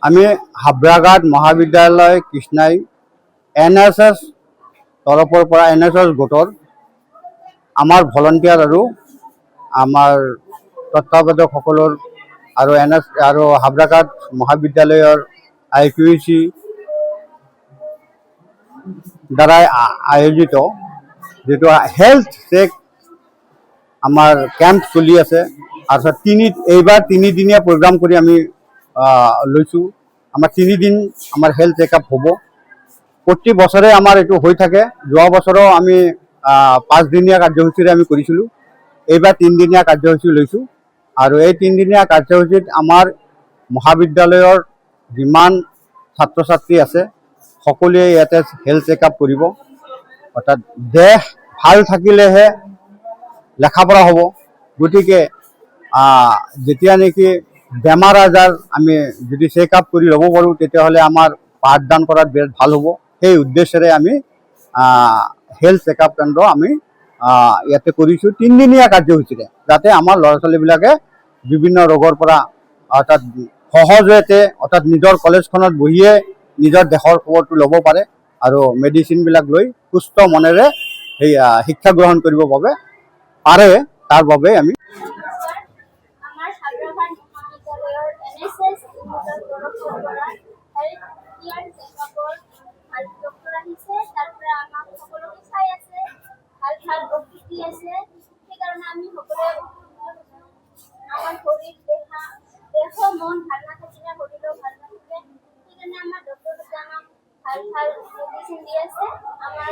আমি হাবৰাঘাট মহাবিদ্যালয় কৃষ্ণাই NSS তৰফৰ পৰা NSS গোটৰ আমাৰ ভলণ্টিয়াৰ আৰু আমাৰ তত্ত্বাৱধায়কসকলৰ আৰু হাবৰাঘাট মহাবিদ্যালয়ৰ IQAC দ্বাৰাই আয়োজিত যেটো হেলথ চেক আমাৰ কেম্প চলি আছে আৰু এইবাৰ 3 দিনীয়া প্ৰগ্ৰাম কৰি আমি লৈছো। আমাৰ 3 দিন আমাৰ হেলথ চেকআপ হ'ব। প্ৰতি বছৰে আমাৰ এটো হৈ থাকে। যোৱা বছৰো আমি 5 দিনীয়া কাৰ্যসূচীৰে আমি কৰিছিলো। এইবাৰ 3 দিনীয়া কাৰ্যসূচী লৈছো আৰু এই 3 দিনীয়া কাৰ্যসূচীত আমাৰ মহাবিদ্যালয়ৰ যিমান ছাত্ৰ ছাত্ৰী আছে সকলোৱে ইয়াতে হেলথ চেকআপ কৰিব। অৰ্থাৎ দেহ ভাল থাকিলেহে লেখাপঢ়া হ'ব। গতিকে যেতিয়া নেকি বেমাৰ আজাৰ আমি যদি চেকআপ কৰি ল'ব পাৰোঁ তেতিয়াহ'লে আমাৰ পাঠদান কৰাত বিৰাট ভাল হ'ব। সেই উদ্দেশ্যেৰে আমি হেলথ চেকআপ কেন্দ্ৰ আমি ইয়াতে কৰিছোঁ 3 দিনীয়া কাৰ্যসূচীৰে, যাতে আমাৰ ল'ৰা ছোৱালীবিলাকে বিভিন্ন ৰোগৰ পৰা অৰ্থাৎ সহজতে অৰ্থাৎ নিজৰ কলেজখনত বহিয়ে নিজৰ দেহৰ খবৰটো ল'ব পাৰে আৰু মেডিচিনবিলাক লৈ সুস্থ মনেৰে সেই শিক্ষা গ্ৰহণ কৰিব পাৰে। তাৰ বাবে আমি আমাৰ হাবৰাঘাট মহাবিদ্যালয়ৰ NSS ইউনিটৰ তৰফৰ পৰা হেল্থ কেয়াৰ চেকআপৰ ভাল ডক্টৰ আহিছে। তাৰ পৰা আমাক সকলোকে চাই আছে, ভাল অতিথি আছে। সেইকাৰণে আমি সকলোৱে আমাৰ শৰীৰ দেহ মন ভাল নাথাকিলে শৰীৰো ভাল নাথাকে। সেইকাৰণে আমাৰ ডক্টৰ আমাক ভাল মেডিচিন দি আছে। আমাৰ